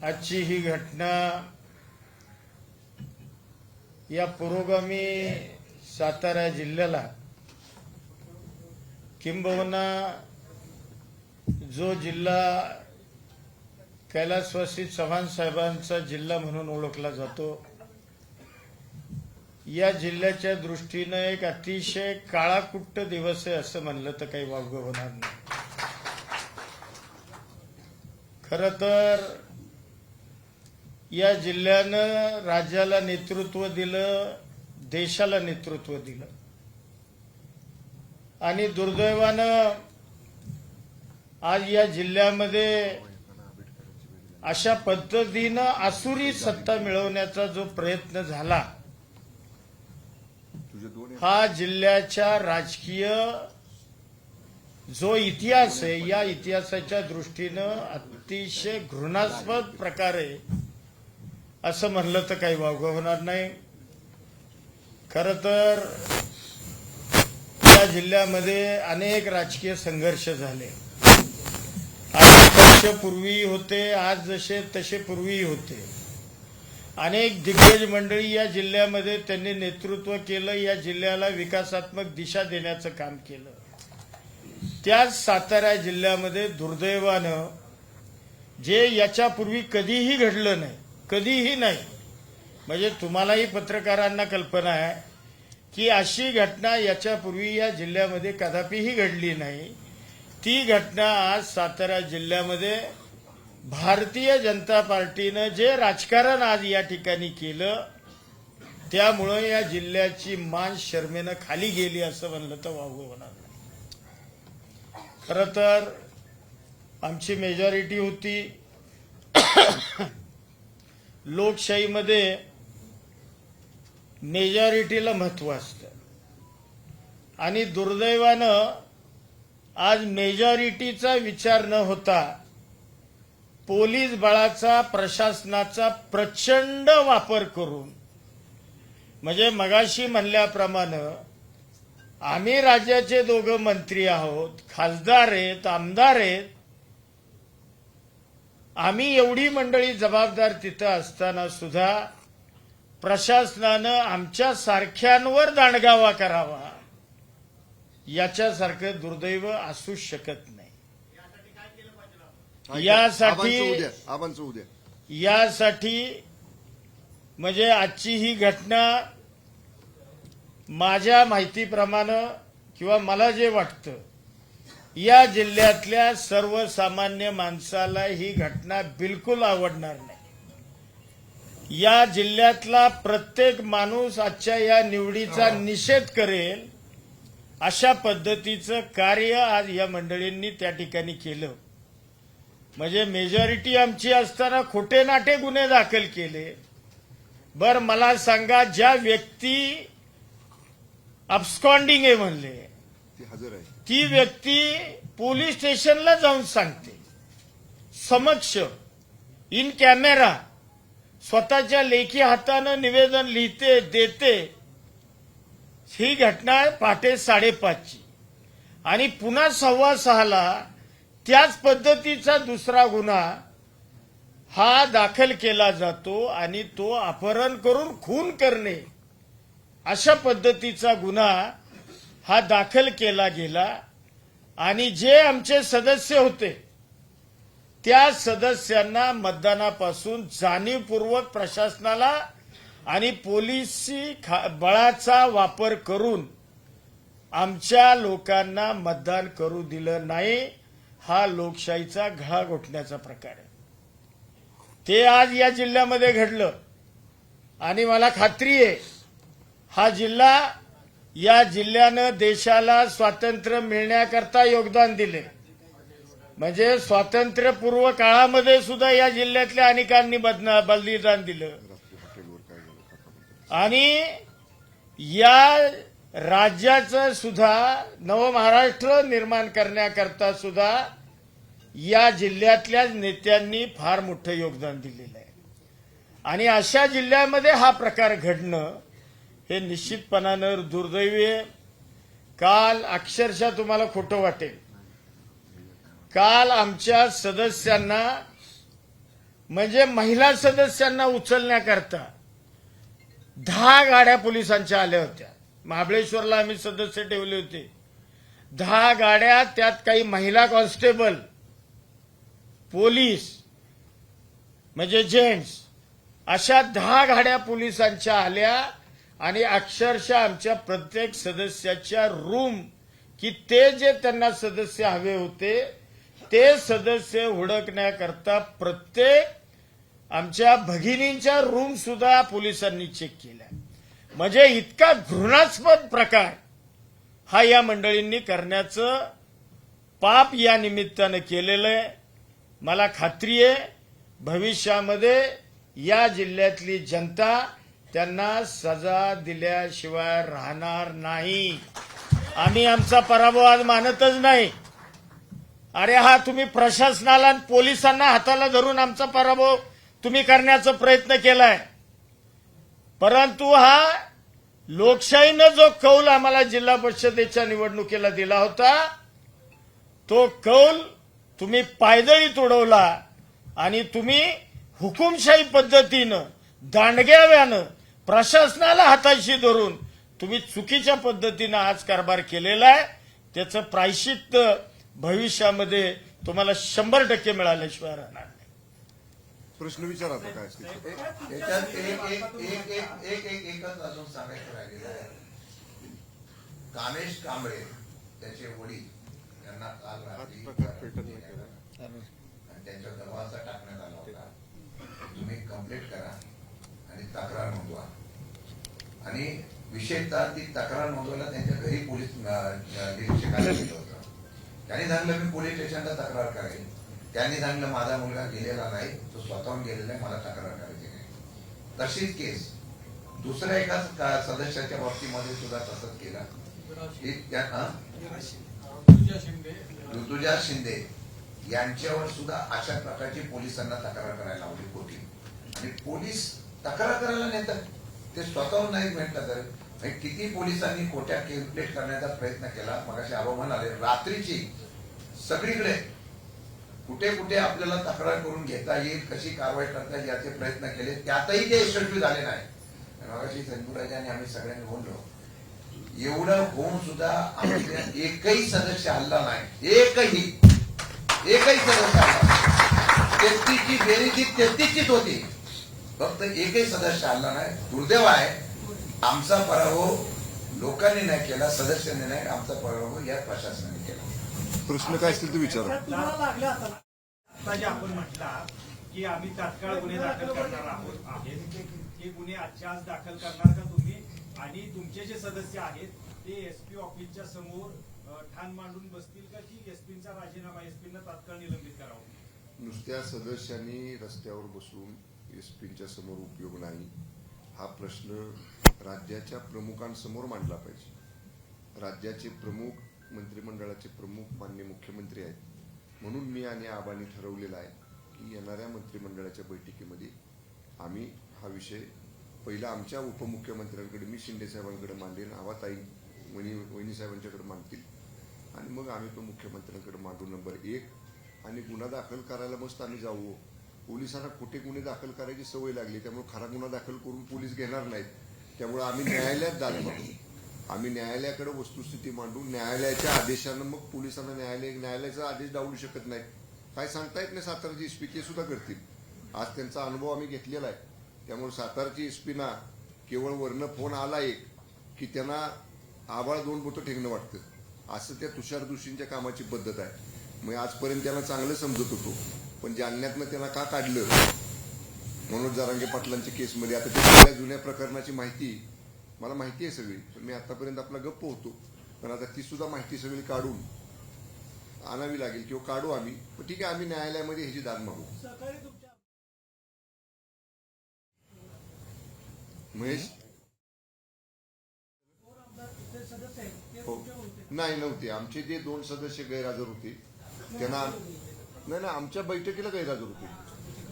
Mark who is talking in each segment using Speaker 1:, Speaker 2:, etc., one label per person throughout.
Speaker 1: आजची ही घटना या पुरोगामी सातारा जिल्ह्याला किंबहुना जो जिल्हा कैलासवासी चव्हाण साहेबांचा जिल्हा म्हणून ओळखला जातो, या जिल्ह्याच्या दृष्टीने एक अतिशय काळाकुट्ट दिवस आहे असं म्हणलं तर काही वावगं होणार नाही। खरं तर या जिल्ह्यानं राज्याला नेतृत्व दिलं, देशाला नेतृत्व दिलं आणि दुर्दैवानं आज या जिल्ह्यामध्ये अशा पद्धतीनं आसुरी सत्ता मिळवण्याचा जो प्रयत्न झाला, हा जिल्ह्याच्या राजकीय जो इतिहास आहे या इतिहासाच्या दृष्टीनं अतिशय घृणास्पद प्रकारे असं म्हणलं तर काही वावगं होणार नाही। खरं तर या जिल्ह्यामध्ये अनेक राजकीय संघर्ष झाले। अनेक पक्ष पूर्वी होते, आज जसे तसे पूर्वी होते। अनेक दिग्गज मंडळी या जिल्ह्यामध्ये त्यांनी नेतृत्व केलं, या जिल्ह्याला विकासात्मक दिशा देण्याचं काम केलं। त्याच सातारा जिल्ह्यामध्ये दुर्दैवानं जे याच्यापूर्वी कधीही घडलं नाही, कधीही नाही, म्हणजे तुम्हालाही पत्रकारांना कल्पना आहे की अशी घटना याच्यापूर्वी या जिल्ह्यामध्ये कदापिही घडली नाही, ती घटना आज सातारा जिल्ह्यामध्ये भारतीय जनता पार्टीनं जे राजकारण आज या ठिकाणी केलं त्यामुळे या जिल्ह्याची मान शर्मेनं खाली गेली असं म्हणलं तर वावगं होणार नाही। खरं तर आमची मेजॉरिटी होती। लोकशाहीमध्ये मेजॉरिटीला महत्व असतं आणि दुर्दैवानं आज मेजॉरिटीचा विचार न होता पोलीस बळाचा, प्रशासनाचा प्रचंड वापर करून, म्हणजे मगाशी म्हणल्याप्रमाणे आम्ही राज्याचे दोघं मंत्री आहोत, खासदार आहेत, आमदार आहेत, आम्ही एवढी मंडळी जबाबदार तिथं असताना सुद्धा प्रशासनानं आमच्या सारख्यांवर दांडगावा करावा याच्यासारखं दुर्दैव असूच शकत नाही। यासाठी म्हणजे आजची ही घटना माझ्या माहितीप्रमाणे किंवा मला जे वाटतं, या जिल्ह्यातल्या सर्वसामान्य माणसाला ही घटना बिलकुल आवडणार नाही। या जिल्ह्यातला प्रत्येक माणूस आजच्या या निवडीचा निषेध करेल अशा पद्धतीचं कार्य आज या मंडळींनी त्या ठिकाणी केलं। म्हणजे मेजॉरिटी आमची असताना खोटे नाटे गुन्हे दाखल केले। बर मला सांगा, ज्या व्यक्ती अब्स्कॉन्डिंग आहे म्हणले, ती व्यक्ती पोलीस स्टेशनला जाऊन सांगते, समक्ष इन कॅमेरा स्वतःच्या लेखी हातानं निवेदन लिहिते, देते। ही घटना पहाटे 5:30ची आणि पुन्हा 6:15ला त्याच पद्धतीचा दुसरा गुन्हा हा दाखल केला जातो आणि तो अपहरण करून खून करणे अशा पद्धतीचा गुन्हा हा दाखल केला गेला आणि जे आमचे सदस्य होते त्या सदस्यांना मतदानापासून जाणीवपूर्वक प्रशासनाला आणि पोलिसी बळाचा वापर करून आमच्या लोकांना मतदान करू दिलं नाही। हा लोकशाहीचा गळा घोटण्याचा प्रकार आहे। ते आज या जिल्ह्यामध्ये घडलं आणि मला खात्री आहे हा जिल्हा, या जिल्ह्यानं देशाला स्वातंत्र्य मिळण्याकरता योगदान दिले। म्हणजे स्वातंत्र्यपूर्व काळामध्ये सुद्धा या जिल्ह्यातल्या अनेकांनी बलिदान दिलं आणि या राज्याचं सुद्धा नवमहाराष्ट्र निर्माण करण्याकरता सुद्धा या जिल्ह्यातल्या नेत्यांनी फार मोठं योगदान दिलेलं आहे आणि अशा जिल्ह्यामध्ये हा प्रकार घडणं हे निश्चितपणानं दुर्दैवी आहे। काल अक्षरशः तुम्हाला खोटं वाटेल, काल आमच्या सदस्यांना म्हणजे महिला सदस्यांना उचलण्याकरता 10 गाड्या पोलिसांच्या आल्या होत्या. महाबळेश्वरला आम्ही सदस्य ठेवले होते. 10 गाड्या, त्यात काही महिला कॉन्स्टेबल, पोलीस म्हणजे जेंट्स, अशा 10 गाड्या पोलिसांच्या आल्या आणि अक्षरशः आमच्या प्रत्येक सदस्याच्या रूम, की ते जे त्यांना सदस्य हवे होते ते सदस्य हुडकण्याकरता प्रत्येक आमच्या भगिनींच्या रूम सुद्धा पोलिसांनी चेक केल्या. म्हणजे इतका घृणास्पद प्रकार हा या मंडळींनी करण्याचं पाप या निमित्तानं केलेलं आहे. मला खात्री आहे भविष्यामध्ये या जिल्ह्यातली जनता त्यांना सजा दिल्याशिवाय राहणार नाही. आम्ही आमचा पराभव आज मानतच नाही. अरे हा तुम्ही प्रशासनाला आणि पोलिसांना हाताला धरून आमचा पराभव तुम्ही करण्याचा प्रयत्न केलाय. परंतु हा लोकशाहीनं जो कौल आम्हाला जिल्हा परिषदेच्या निवडणुकीला दिला होता तो कौल तुम्ही पायदळी तोडवला आणि तुम्ही हुकुमशाही पद्धतीनं दांडग्याव्यानं प्रशासनाला हाताशी धरून तुम्ही चुकीच्या पद्धतीनं आज कारभार केलेला आहे. त्याचं प्रायश्चित्त भविष्यामध्ये तुम्हाला 100% मिळाल्याशिवाय राहणार नाही.
Speaker 2: प्रश्न विचारायचा काय
Speaker 3: याच्यात एकच अजून सांगायचं राहिलेलं आहे. कामेश कांबळे त्याचे वडील यांना काल रात्री आणि त्यांच्या दरवाजा टाकण्यात आला होता. तुम्ही कंप्लेंट करा आणि तक्रार नोंदवा. आणि विशेषतः ती तक्रार नोंदवायला त्यांच्या घरी पोलीस निरीक्षकाला गेलं होतं. त्यांनी सांगितलं मी पोलीस स्टेशनला तक्रार करेन. त्यांनी सांगितलं माझा मुलगा गेलेला नाही, तो स्वतःहून गेलेला आहे, मला तक्रार करायची नाही. तशीच केस दुसऱ्या एका सदस्याच्या बाबतीमध्ये सुद्धा तसंच केला. ऋतुजा शिंदे यांच्यावर सुद्धा अशा प्रकारची पोलिसांना तक्रार करायला लावली होती. आणि पोलीस तक्रार करायला नेतात, ते स्वतःहून नाही म्हटलं तर किती पोलिसांनी खोट्या कॅल्क्युलेट करण्याचा प्रयत्न केला. मगाशी आबा म्हणाले रात्रीची सगळीकडे कुठे कुठे आपल्याला तक्रार करून घेता येईल, कशी कारवाई करता येईल याचे प्रयत्न केले, त्यातही ते यशस्वी झाले नाही. मगाशी संजूराजांनी आम्ही सगळ्यांनी बोललो, एवढं होऊन सुद्धा आमच्या एकही सदस्य हल्ला नाही. एकही सदस्य हल्ला 33ची बेरीजी 33चीच होती, फक्त एकही सदस्य हल्ला नाही. दुर्दैव आहे आमचा पराभव लोकांनी नाही केला, सदस्यांनी नाही, आमचा पराभव या प्रशासनाने केला.
Speaker 2: प्रश्न काय असतील ते विचारा.
Speaker 4: आपण म्हटला की आम्ही तात्काळ गुन्हे दाखल करणार आहोत. हे गुन्हे आजच्या आज दाखल करणार का तुम्ही? आणि तुमचे जे सदस्य आहेत ते एसपी ऑफिसच्या समोर ठाण मांडून बसतील का की एसपींचा राजीनामा एसपींना तात्काळ निलंबित करावं?
Speaker 2: नुसत्या सदस्यांनी रस्त्यावर बसून एसपींच्या समोर उपयोग नाही. हा प्रश्न राज्याच्या प्रमुखांसमोर मांडला पाहिजे. राज्याचे प्रमुख, मंत्रिमंडळाचे प्रमुख माननीय मुख्यमंत्री आहेत. म्हणून मी आणि आबांनी ठरवलेलं आहे की येणाऱ्या मंत्रिमंडळाच्या बैठकीमध्ये आम्ही हा विषय पहिला आमच्या उपमुख्यमंत्र्यांकडे, मी शिंदे साहेबांकडे मांडेन, आवाताई वहिनी साहेबांच्याकडे मांडतील आणि मग आम्ही तो मुख्यमंत्र्यांकडे मांडू. नंबर 1. आणि गुन्हा दाखल करायला मस्त आम्ही जाऊ. पोलिसांना कुठे गुन्हे दाखल करायची सवय लागली, त्यामुळे खरा गुन्हा दाखल करून पोलीस घेणार नाहीत. त्यामुळे आम्ही न्यायालयात दाद मागू. आम्ही न्यायालयाकडे वस्तुस्थिती मांडू. न्यायालयाच्या आदेशानं मग पोलिसांना न्यायालयाचा आदेश डावलू शकत नाहीत. काय सांगता येत नाही. साताराची एसपी ते सुद्धा करतील. आज त्यांचा अनुभव आम्ही घेतलेला आहे. त्यामुळे सातारची एसपीना केवळ वरनं फोन आला एक की त्यांना आबाळ 2 बोटं ठेकणं वाटतं, असं त्या तुषार दोशींच्या कामाची पद्धत आहे. मग आजपर्यंत त्यांना चांगलं समजत होतो, पण जालन्यातनं त्यांना का काढलं मनोज जरांगे पाटलांच्या केसमध्ये, आता त्या सगळ्या जुन्या प्रकरणाची माहिती मला माहिती आहे सगळी, पण मी आतापर्यंत आपला गप्प होतो. पण आता ती सुद्धा माहिती सगळी काढून आणावी लागेल किंवा काढू आम्ही. पण ठीक आहे, आम्ही न्यायालयामध्ये ह्याची दाद मागू. महेश हो नाही नव्हते. आमचे जे 2 सदस्य गैरहजर होते त्यांना नाही आमच्या बैठकीला गैरहजर होते.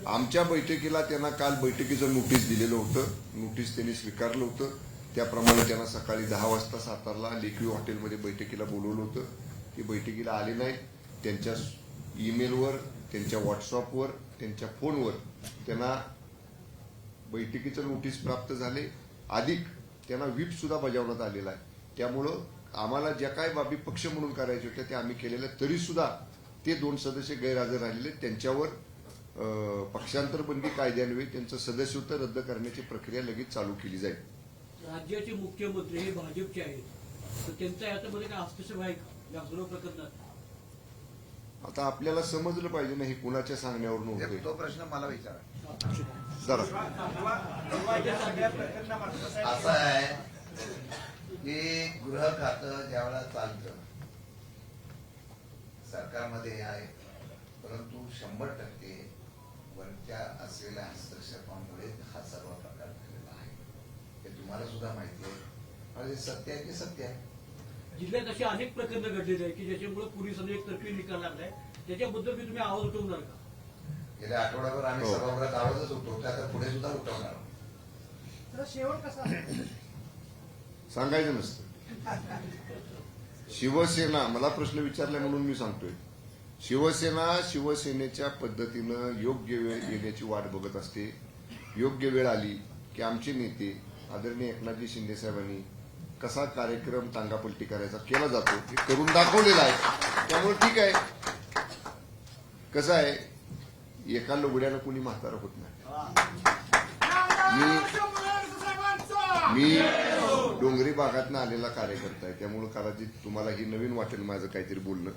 Speaker 2: आमच्या बैठकीला त्यांना काल बैठकीचं नोटीस दिलेलं होतं. नोटीस त्यांनी स्वीकारलं होतं. त्याप्रमाणे त्यांना सकाळी 10 वाजता सातारला लेक्यू हॉटेलमध्ये बैठकीला बोलवलं होतं. ते बैठकीला आले नाहीत. त्यांच्या ईमेलवर त्यांच्या व्हॉट्सअपवर, त्यांच्या फोनवर त्यांना बैठकीचं नोटीस प्राप्त झाले, अधिक त्यांना व्हीप सुद्धा बजावण्यात आलेला आहे. त्यामुळं आम्हाला ज्या काय बाबी पक्ष म्हणून करायच्या होत्या त्या आम्ही केलेल्या, तरी सुद्धा ते 2 सदस्य गैरहजर राहिलेले. त्यांच्यावर पक्षांतर बंदी कायद्यान्वये त्यांचं सदस्यत्व रद्द करण्याची प्रक्रिया लगेच चालू केली जाईल.
Speaker 5: राज्याचे मुख्यमंत्री हे भाजपचे आहेत, तर त्यांचा याच्यामध्ये काय हस्तक्षेप आहे का या सर्व प्रकरणात?
Speaker 2: आता आपल्याला समजलं पाहिजे ना हे कुणाच्या सांगण्यावरून होतंय.
Speaker 3: तो प्रश्न मला विचारा.
Speaker 2: जरा
Speaker 4: सगळ्या प्रकरणामध्ये कसं आहे?
Speaker 3: असं आहे की गृह खातं ज्यावेळेला चालतं सरकारमध्ये आहे, परंतु 100% वरच्या असलेल्या हस्तक्षेपामुळे हा सर्व प्रकार झालेला आहे. हे तुम्हाला सुद्धा माहिती आहे. आणि सत्य आहे की सत्य आहे.
Speaker 5: जिल्ह्यात अशी अनेक प्रकरणं घडलेली आहे की ज्याच्यामुळे पोलिसांनी एक तर्फी निकाल लागलाय, त्याच्याबद्दल तुम्ही आवाज उठवणार का?
Speaker 3: गेल्या आठवड्याभर आम्ही
Speaker 2: हो.
Speaker 3: सभागृहात आवाजच उठवतो, आता पुढे सुद्धा उठवणार आहोत.
Speaker 4: शेवट कसा
Speaker 2: सांगायचं नसतं. शिवसेना, मला प्रश्न विचारला म्हणून मी सांगतोय, शिवसेना शिवसेनेच्या पद्धतीनं योग्य वेळ येण्याची वाट बघत असते. योग्य वेळ आली की आमचे नेते आदरणीय एकनाथजी शिंदे साहेबांनी कसा कार्यक्रम टांगापलटी करायचा केला जातो हे करून दाखवलेला आहे. त्यामुळे ठीक आहे. कसं आहे, एका लुगड्यानं कुणी म्हातारं होत नाही. मी डोंगरी भागातनं आलेला कार्यकर्ता आहे, त्यामुळे कदाचित तुम्हाला ही नवीन वाटेल माझं काहीतरी बोलणं,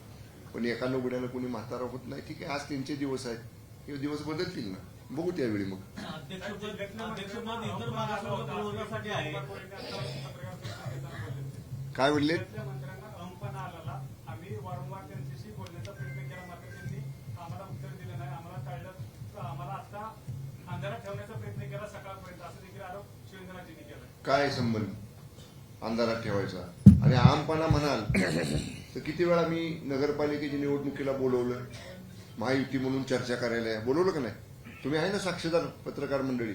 Speaker 2: पण एका लुगड्यानं कुणी म्हातारा होत नाही. ठीक आहे, आज त्यांचे दिवस आहेत, हे दिवस बदलतील ना, बघू त्यावेळी. मग काय म्हणले?
Speaker 4: आम्ही वारंवार त्यांच्याशी बोलण्याचा प्रयत्न केला, मात्र त्यांनी आम्हाला उत्तर दिलं नाही. आम्हाला टाळलं, आम्हाला आता अंधारात ठेवण्याचा प्रयत्न केला सकाळपर्यंत, असं देखील आरोप शिवेंद्रजींनी केला.
Speaker 2: काय संबंध अंधारात ठेवायचा? आणि आमपणा म्हणाल तर किती वेळा मी नगरपालिकेच्या निवडणुकीला बोलवलं, महायुती म्हणून चर्चा करायला बोलवलं का नाही? तुम्ही आहे ना साक्षीदार पत्रकार मंडळी.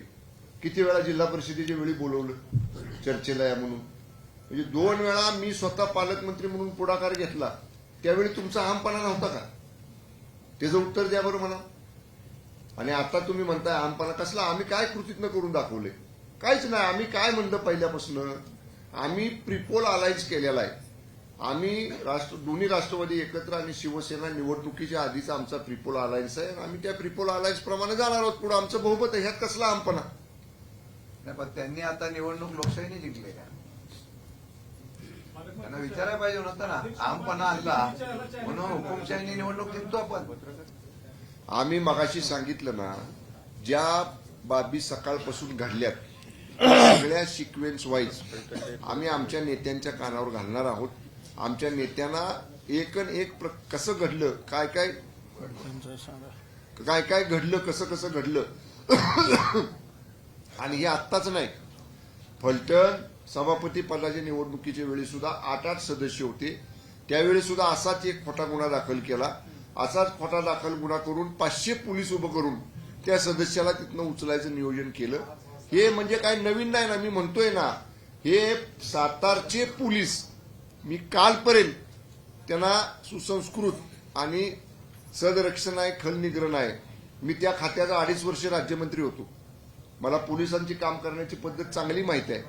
Speaker 2: किती वेळा जिल्हा परिषदेच्या वेळी बोलवलं चर्चेला या म्हणून. म्हणजे 2 वेळा मी स्वतः पालकमंत्री म्हणून पुढाकार घेतला, त्यावेळी तुमचा आमपणा नव्हता का? त्याचं उत्तर द्या बरं मला. आणि आता तुम्ही म्हणताय आमपणा कसला? आम्ही काय कृतीतनं करून दाखवले? काहीच नाही. आम्ही काय म्हणलं पहिल्यापासून, आम्ही प्रिपोल अलायन्स केलेला आहे. आम्ही दोन्ही राष्ट्रवादी एकत्र आणि शिवसेना निवडणुकीच्या आधीचा आमचा प्रिपोल अलायन्स आहे. आम्ही त्या प्रिपोल अलायन्स प्रमाणे जाणार आहोत पुढे. आमचं बहुमत आहे, ह्यात कसला आमपणा?
Speaker 3: नाही, पण त्यांनी आता निवडणूक लोकशाहीने जिंकले का? त्यांना विचारायला पाहिजे नव्हतं ना. आमपणा आणला म्हणून हुकुमशाहीने निवडणूक जिंकतो आपण.
Speaker 2: आम्ही मगाशी सांगितलं ना, ज्या बाबी सकाळपासून घडल्यात सगळ्या सिक्वेन्स वाईज आम्ही आमच्या नेत्यांच्या कानावर घालणार आहोत. आमच्या नेत्यांना एकन एक कसं घडलं, काय काय घडलं, कसं घडलं. आणि हे आत्ताच नाही, फलटण सभापती पदाच्या निवडणुकीच्या वेळी सुद्धा 8 सदस्य होते. त्यावेळी सुद्धा असाच एक खोटा गुन्हा दाखल केला. असाच खोटा दाखल गुन्हा करून 500 पोलीस उभं करून त्या सदस्याला तिथनं उचलायचं नियोजन केलं. हे म्हणजे काय नवीन नाही ना. मी म्हणतोय ना, हे सातारचे पोलीस, मी कालपर्यंत त्यांना सुसंस्कृत आणि सदरक्षण आहे, खलनिग्रहण आहे. मी त्या खात्याचा 2.5 वर्ष राज्यमंत्री होतो. मला पोलिसांची काम करण्याची पद्धत चांगली माहिती आहे.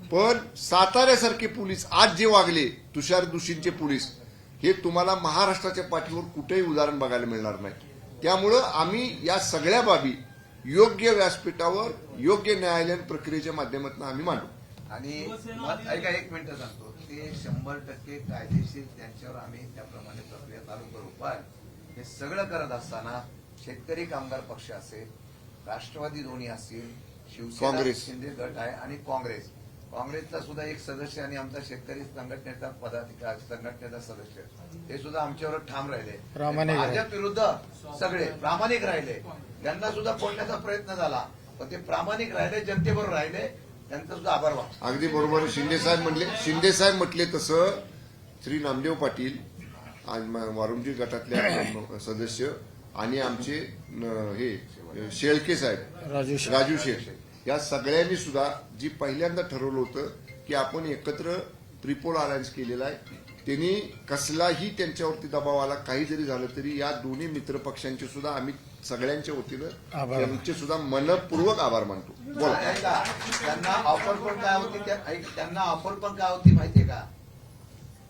Speaker 2: पण साताऱ्यासारखे पोलीस आज जे वागले, तुषार दुशींचे पोलीस, हे तुम्हाला महाराष्ट्राच्या पाठीवर कुठेही उदाहरण बघायला मिळणार नाही. त्यामुळं आम्ही या सगळ्या बाबी योग्य व्यासपीठावर योग्य न्यायालयीन प्रक्रियेच्या माध्यमातून आम्ही मांडू.
Speaker 3: आणि ऐका, 1 मिनिट सांगतो, ते 100% कायदेशीर त्यांच्यावर आम्ही त्याप्रमाणे प्रक्रिया चालू करू. पण हे सगळं करत असताना शेतकरी कामगार पक्ष असेल, राष्ट्रवादी दोन्ही असतील, शिवसेना
Speaker 2: काँग्रेस,
Speaker 3: शिंदे गट आहे आणि काँग्रेसचा सुद्धा एक सदस्य आणि आमचा शेतकरी संघटनेचा पदाधिकारी, संघटनेचा सदस्य, ते सुद्धा आमच्यावर ठाम राहिले. भाजप विरुद्ध सगळे प्रामाणिक राहिले. त्यांना सुद्धा फोडण्याचा प्रयत्न झाला, पण ते प्रामाणिक राहिले, जनतेबरोबर राहिले. त्यांचा सुद्धा आभार मानतो.
Speaker 2: अगदी बरोबर. शिंदे साहेब म्हटले तसं श्री नामदेव पाटील, वारुंजी गटातले सदस्य आणि आमचे हे शेळके साहेब, राजू शेठ, या सगळ्यांनी सुद्धा जी पहिल्यांदा ठरवलं होतं की आपण एकत्र प्रिपोल अलायन्स केलेला आहे, त्यांनी कसलाही त्यांच्यावरती दबाव आला, काही जरी झालं तरी या दोन्ही मित्र पक्षांचे सुद्धा आम्ही सगळ्यांच्या वतीनं
Speaker 1: आभार.
Speaker 2: त्यांचे सुद्धा मनपूर्वक आभार मानतो. बोला.
Speaker 3: ऐका, त्यांना ऑफर पण काय होती त्यांना ऑफर पण काय होती माहितीये का?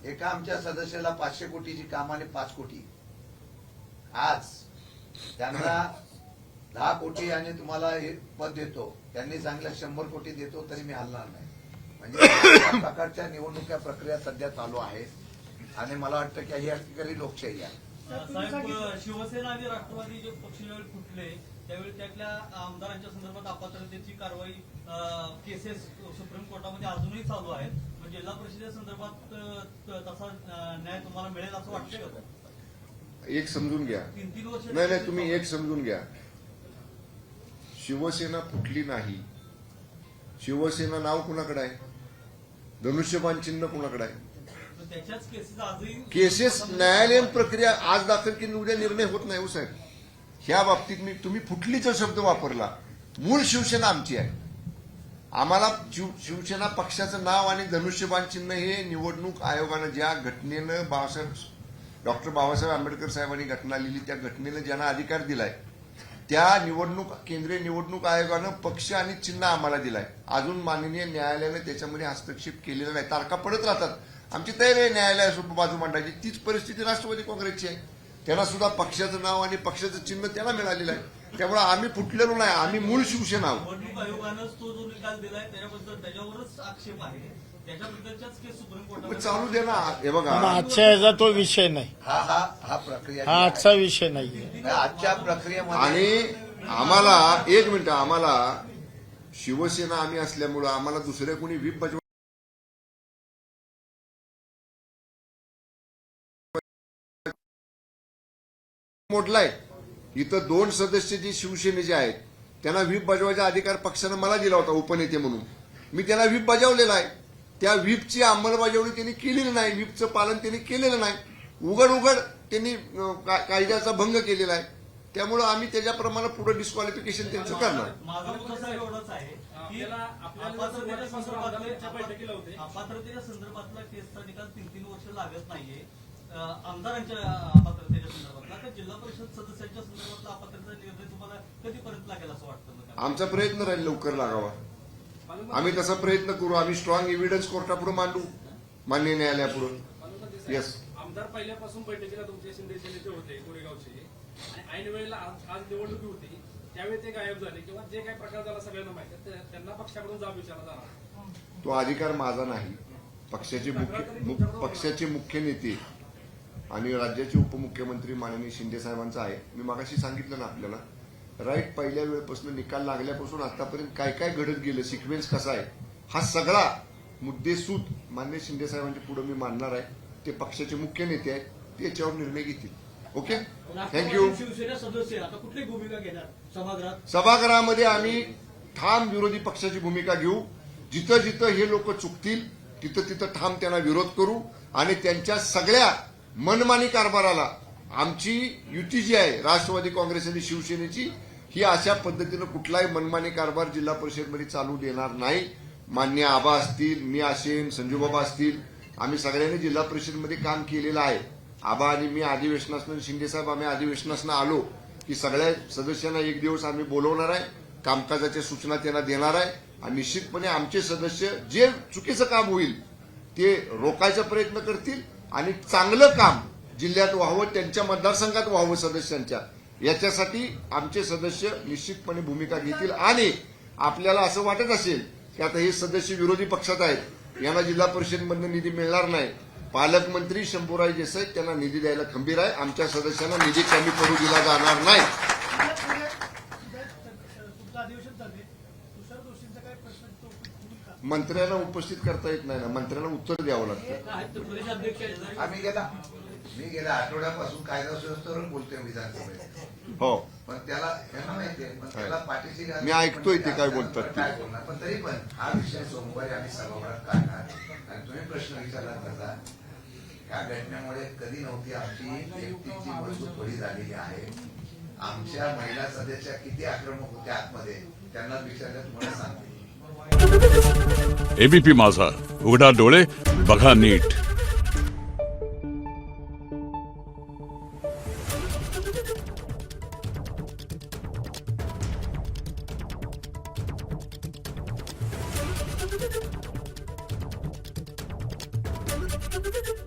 Speaker 3: एका आमच्या सदस्याला 500 कोटीची काम आणि 5 कोटी. आज त्यांना 10 कोटी आणि तुम्हाला हे पद देतो, त्यांनी सांगितलं 100 कोटी देतो तरी मी हलणार नाही. म्हणजे अशा प्रकारच्या निवडणुका प्रक्रिया सध्या चालू आहेत आणि मला वाटतं की ही हकीकरी लोकशाही आहे.
Speaker 5: साहेब, शिवसेना आणि राष्ट्रवादी जे पक्ष ज्यावेळी फुटले त्यावेळी त्यातल्या आमदारांच्या संदर्भात अपात्रतेची कारवाई केसेस सुप्रीम कोर्टामध्ये अजूनही चालू आहेत. मग जिल्हा परिषदेसंदर्भात तसा न्याय तुम्हाला मिळेल असं वाटतंय का?
Speaker 2: एक समजून घ्या.
Speaker 5: 3-3 वर्ष
Speaker 2: नाही, तुम्ही एक समजून घ्या. शिवसेना फुटली नाही. शिवसेना नाव कुणाकडे आहे? धनुष्यबाण चिन्ह कुणाकडे आहे?
Speaker 5: त्याच्याच केसेस आजही
Speaker 2: केसेस न्यायालयीन प्रक्रिया आज दाखल केली, उद्या निर्णय होत नाही हो साहेब. ह्या बाबतीत तुम्ही फुटलीचा शब्द वापरला. मूळ शिवसेना आमची आहे. आम्हाला शिवसेना पक्षाचं नाव आणि धनुष्यबाण चिन्ह हे निवडणूक आयोगानं ज्या घटनेनं डॉक्टर बाबासाहेब आंबेडकर साहेबांनी घटना लिहिली, त्या घटनेनं ज्यांना अधिकार दिलाय त्या केंद्रीय निवडणूक आयोगानं पक्ष आणि चिन्ह आम्हाला दिलाय. अजून माननीय न्यायालयानं त्याच्यामध्ये हस्तक्षेप केलेला नाही. तारखा पडत राहतात. आमची तयारी आहे न्यायालयासोबत बाजू मांडायची. तीच परिस्थिती राष्ट्रवादी काँग्रेसची आहे. त्यांना सुद्धा पक्षाचं नाव आणि पक्षाचं चिन्ह त्यांना मिळालेलं आहे. त्यामुळे आम्ही फुटलेलो नाही. आम्ही मूळ शिवसेना आहोत.
Speaker 5: निवडणूक आयोगानं तो जो निकाल दिलाय त्याच्यावरच आक्षेप आहे. त्याच्याबद्दलच्याच केस सुप्रीम
Speaker 2: मग
Speaker 5: कोर्टामध्ये
Speaker 2: चालू दे ना. हे बघा,
Speaker 1: आजच्या याचा तो विषय नाही.
Speaker 3: हा प्रक्रिया जी
Speaker 1: हा
Speaker 3: आहे,
Speaker 1: आजचा विषय नाही.
Speaker 3: आजच्या प्रक्रियेमध्ये
Speaker 2: आणि आम्हाला एक मिनिट, आम्हाला शिवसेना आम्ही असल्यामुळं आम्हाला दुसऱ्या कोणी व्हीप बजवा मोडलाय. इथं 2 सदस्य जे शिवसेनेचे आहेत त्यांना व्हीप बजवायचा अधिकार पक्षानं मला दिला होता उपनेते म्हणून. मी त्यांना व्हीप बजावलेला आहे. त्या व्हीपची अंमलबजावणी त्यांनी केलेली नाही. व्हीपचं पालन त्यांनी केलेलं नाही. उघड त्यांनी कायद्याचा भंग केलेला आहे. त्यामुळे आम्ही त्याच्याप्रमाणे पुढे डिस्क्वालिफिकेशन त्यांचं करणार.
Speaker 5: माझा मुद्दा साहेब एवढाच आहे की अपात्रतेच्या संदर्भातला केसचा निकाल 3-3 वर्ष लागत नाहीये. आमदारांच्या अपात्रतेच्या संदर्भातला तर जिल्हा परिषद सदस्यांच्या संदर्भातला अपात्रतेचा निर्णय तुम्हाला कधीपर्यंत लागेल असं वाटतं?
Speaker 2: आमचा प्रयत्न राहील लवकर लागावा. आम्ही तसा प्रयत्न करू. आम्ही स्ट्रॉंग एव्हिडन्स कोर्टापुढे मांडू, माननीय न्यायालयापुढे. येस.
Speaker 6: आमदार पहिल्यापासून बैठकीला तुमचे शिंदेचे नेते होते कोरेगावचे, आणि ऐन वेळेला आज निवडणुकी होती त्यावेळी ते गायब झाले किंवा जे काही प्रकार झाला सगळ्यांना माहिती आहे. त्यांना पक्षाकडून जाब विचारला जाणार.
Speaker 2: तो अधिकार माझा नाही. पक्षाचे मुख्य नेते आणि राज्याचे उपमुख्यमंत्री माननीय शिंदे साहेबांचा आहे. मी मगाशी सांगितलं ना आपल्याला, राईट पहिल्या वेळेपासून निकाल लागल्यापासून आतापर्यंत काय काय घडत गेलं, सिक्वेन्स कसा आहे, हा सगळा मुद्देसूद माननीय शिंदे साहेबांच्या पुढे मी मांडणार आहे. ते पक्षाचे मुख्य नेते आहेत, ते याच्यावर निर्णय घेतील. Okay, thank you.
Speaker 5: शिवसेना सदस्य आता कुठली भूमिका घेणार सभागृहात?
Speaker 2: सभागृहामध्ये आम्ही ठाम विरोधी पक्षाची भूमिका घेऊ. जिथं जिथं हे लोक चुकतील तिथं तिथं ठाम त्यांना विरोध करू आणि त्यांच्या सगळ्या मनमानी कारभाराला आमची युती जी आहे राष्ट्रवादी काँग्रेस आणि शिवसेनेची, ही अशा पद्धतीनं कुठलाही मनमानी कारभार जिल्हा परिषदमध्ये चालू देणार नाही. मान्य आबा असतील, मी असेन, संजूबाबा असतील, आम्ही सगळ्यांनी जिल्हा परिषदमध्ये काम केलेलं आहे. आबा आणि मी अधिवेशनासनं, शिंदेसाहेब आम्ही अधिवेशनासनं आलो की सगळ्या सदस्यांना एक दिवस आम्ही बोलवणार आहे, कामकाजाच्या सूचना त्यांना देणार आहे आणि निश्चितपणे आमचे सदस्य जे चुकीचं काम होईल ते रोखायचा प्रयत्न करतील आणि चांगलं काम जिल्ह्यात व्हावं, त्यांच्या मतदारसंघात व्हावं सदस्यांच्या, याच्यासाठी आमचे सदस्य निश्चितपणे भूमिका घेतील. आणि आपल्याला असं वाटत असेल की आता हे सदस्य विरोधी पक्षात आहेत, यांना जिल्हा परिषदमधून निधी मिळणार नाही, पालकमंत्री शंभूराज देसाई त्यांना निधी द्यायला खंबीर आहे. आमच्या सदस्यांना निधी कमी पडू दिला जाणार नाही. मंत्र्यांना उपस्थित करता येत नाही ना, मंत्र्यांना उत्तर द्यावं लागतं.
Speaker 5: प्रदेशाध्यक्ष
Speaker 3: मी गेल्या आठवड्यापासून कायदा सुव्यवस्थेवर बोलतोय विधानसभेत.
Speaker 2: हो,
Speaker 3: पण त्याला यांना माहितीये, पण त्याला पाठीशी घालून
Speaker 2: मी ऐकतोय ते काय बोलतात ते.
Speaker 3: काय बोलणार. पण तरी पण हा विषय सोमवारी आम्ही सभागृहात काढणार. आणि तुम्ही प्रश्न विचारला तसा, ह्या घटनेमुळे कधी नव्हती आमची व्यक्तीची मजबूत बळी झालेली आहे. आमच्या महिला सदस्य किती आक्रमक होत्या आतमध्ये, त्यांना विचारलं तुम्हाला सांगते.
Speaker 7: एबीपी माझा, उघडा डोळे बघा नीट. Thank you.